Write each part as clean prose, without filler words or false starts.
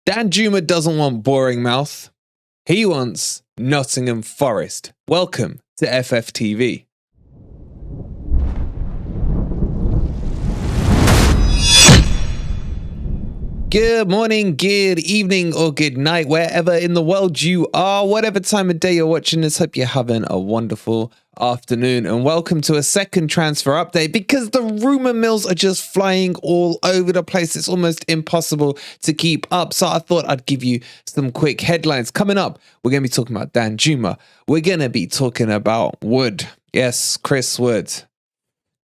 Danjuma doesn't want boring mouth. He wants Nottingham Forest. Welcome to FFTV. Good morning, good evening, or good night, wherever in the world you are, whatever time of day you're watching this. Hope you're having a wonderful afternoon, and welcome to a second transfer update because the rumor mills are just flying all over the place. It's almost impossible to keep up. So I thought I'd give you some quick headlines. Coming up, we're going to be talking about Danjuma. We're going to be talking about Wood. Yes, Chris Wood.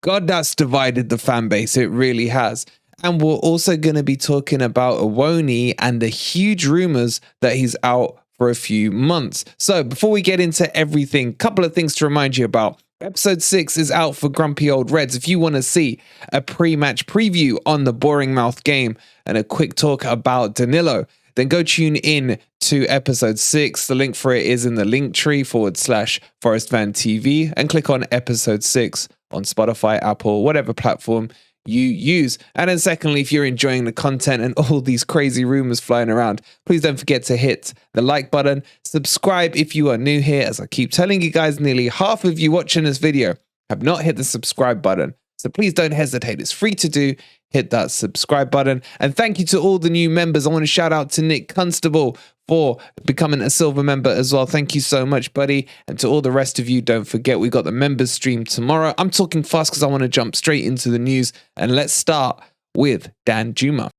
God, that's divided the fan base. It really has. And we're also going to be talking about Awoniyi and the huge rumors that he's out for a few months. So before we get into everything, a couple of things to remind you about. Episode 6 is out for Grumpy Old Reds. If you want to see a pre-match preview on the boring mouth game and a quick talk about Danilo, then go tune in to episode 6. The link for it is in the link tree /ForestFanTV and click on episode 6 on Spotify, Apple, whatever platform you use. And then secondly, if you're enjoying the content and all these crazy rumors flying around, please don't forget to hit the like button. Subscribe if you are new here. As I keep telling you guys, nearly half of you watching this video have not hit the subscribe button. So please don't hesitate. It's free to do. Hit that subscribe button. And thank you to all the new members. I want to shout out to Nick Constable for becoming a silver member as well. Thank you so much, buddy. And to all the rest of you, don't forget, we got the members stream tomorrow. I'm talking fast because I want to jump straight into the news. And let's start with Danjuma.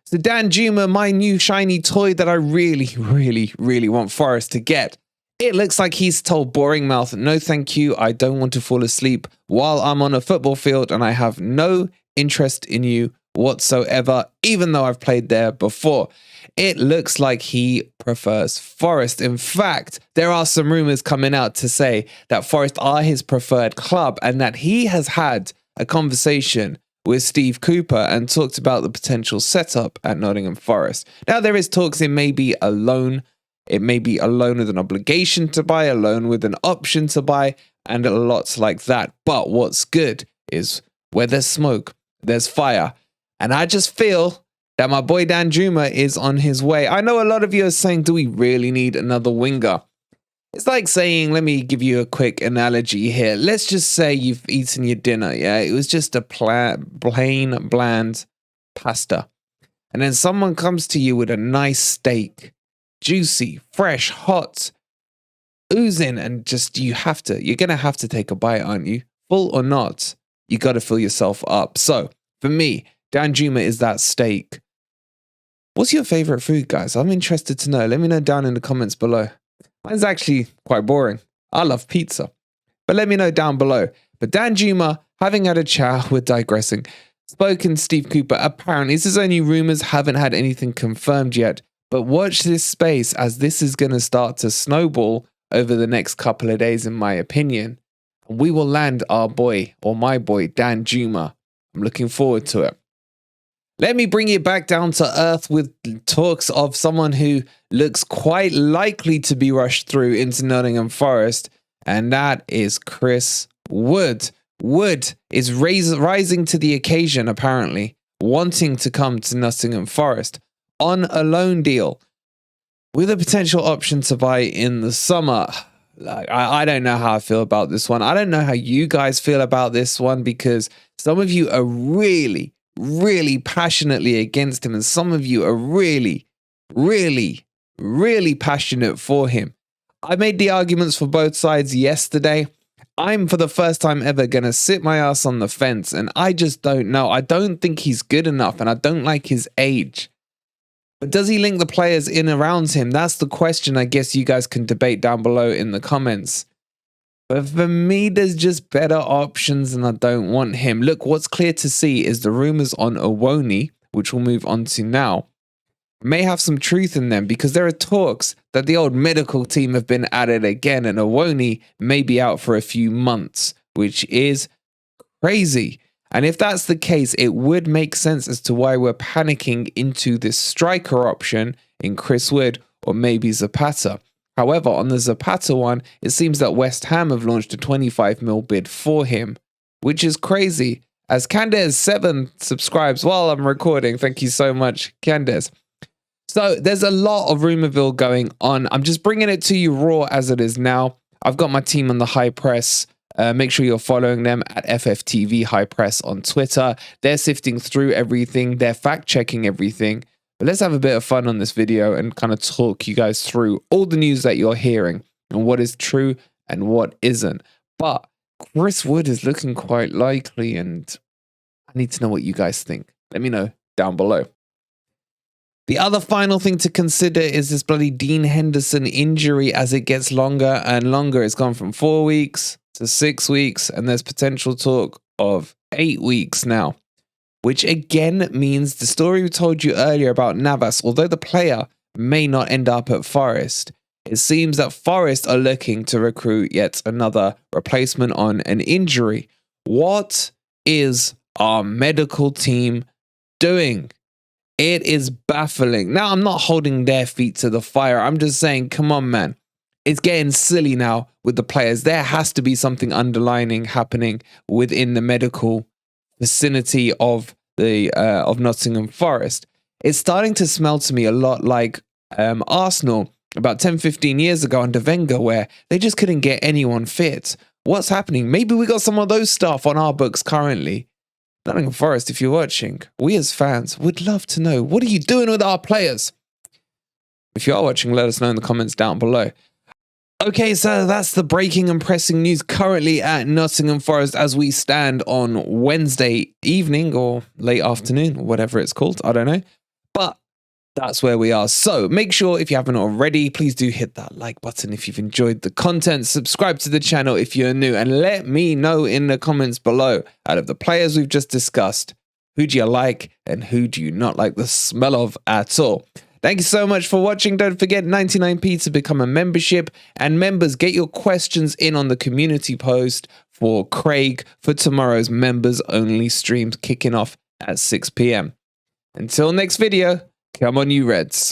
So Danjuma, my new shiny toy that I really want Forest to get. It looks like he's told boring mouth, no thank you, I don't want to fall asleep while I'm on a football field and I have no interest in you whatsoever, even though I've played there before. It looks like he prefers Forest. In fact, there are some rumors coming out to say that Forest are his preferred club and that he has had a conversation with Steve Cooper and talked about the potential setup at Nottingham Forest. Now, there is talks it may be a loan. It may be a loan with an obligation to buy, a loan with an option to buy, and lots like that. But what's good is where there's smoke, there's fire. And I just feel that my boy Danjuma is on his way. I know a lot of you are saying, do we really need another winger? It's like saying, let me give you a quick analogy here. Let's just say you've eaten your dinner, yeah? It was just a plain, bland pasta. And then someone comes to you with a nice steak. Juicy, fresh, hot, oozing, and just you're gonna have to take a bite, aren't you? Full or not, you gotta fill yourself up. So for me, Danjuma is that steak. What's your favorite food, guys? I'm interested to know. Let me know down in the comments below. Mine's actually quite boring. I love pizza, but let me know down below. But Danjuma, having had a chat, we're digressing, spoken Steve Cooper, apparently this is only rumors, haven't had anything confirmed yet. But watch this space as this is going to start to snowball over the next couple of days, in my opinion. And we will land our boy, or my boy, Danjuma. I'm looking forward to it. Let me bring it back down to earth with talks of someone who looks quite likely to be rushed through into Nottingham Forest, and that is Chris Wood. Wood is rising to the occasion, apparently, wanting to come to Nottingham Forest on a loan deal with a potential option to buy in the summer. I don't know how I feel about this one. I don't know how you guys feel about this one, because some of you are really passionately against him, and some of you are really passionate for him. I made the arguments for both sides yesterday. I'm, for the first time ever, going to sit my ass on the fence, and I just don't know. I don't think he's good enough, and I don't like his age. But does he link the players in around him? That's the question I guess you guys can debate down below in the comments. But for me, there's just better options and I don't want him. Look, what's clear to see is the rumors on Awoniyi, which we'll move on to now, may have some truth in them, because there are talks that the old medical team have been at it again and Awoniyi may be out for a few months, which is crazy. And if that's the case, it would make sense as to why we're panicking into this striker option in Chris Wood or maybe Zapata. However, on the Zapata one, it seems that West Ham have launched a 25 mil bid for him, which is crazy. As Candace7 subscribes while I'm recording, thank you so much, Candace. So there's a lot of Rumourville going on. I'm just bringing it to you raw as it is now. I've got my team on the High Press. Make sure you're following them at FFTV High Press on Twitter. They're sifting through everything. They're fact-checking everything. But let's have a bit of fun on this video and kind of talk you guys through all the news that you're hearing and what is true and what isn't. But Chris Wood is looking quite likely, and I need to know what you guys think. Let me know down below. The other final thing to consider is this bloody Dean Henderson injury as it gets longer and longer. It's gone from 4 weeks to 6 weeks, and there's potential talk of 8 weeks now, which again means the story we told you earlier about Navas, although the player may not end up at Forest, it seems that Forest are looking to recruit yet another replacement on an injury. What is our medical team doing? It is baffling. Now, I'm not holding their feet to the fire. I'm just saying, come on, man. It's getting silly now with the players. There has to be something underlining happening within the medical vicinity of the of Nottingham Forest. It's starting to smell to me a lot like Arsenal about 10-15 years ago under Wenger, where they just couldn't get anyone fit. What's happening? Maybe we got some of those stuff on our books currently. Nottingham Forest, if you're watching, we as fans would love to know, what are you doing with our players? If you are watching, let us know in the comments down below. Okay, so that's the breaking and pressing news currently at Nottingham Forest as we stand on Wednesday evening or late afternoon, or whatever it's called. I don't know. But that's where we are. So make sure, if you haven't already, please do hit that like button if you've enjoyed the content. Subscribe to the channel if you're new, and let me know in the comments below, out of the players we've just discussed, who do you like and who do you not like the smell of at all? Thank you so much for watching. Don't forget 99p to become a membership, and members, get your questions in on the community post for Craig for tomorrow's members only streams kicking off at 6 p.m. Until next video, come on you Reds.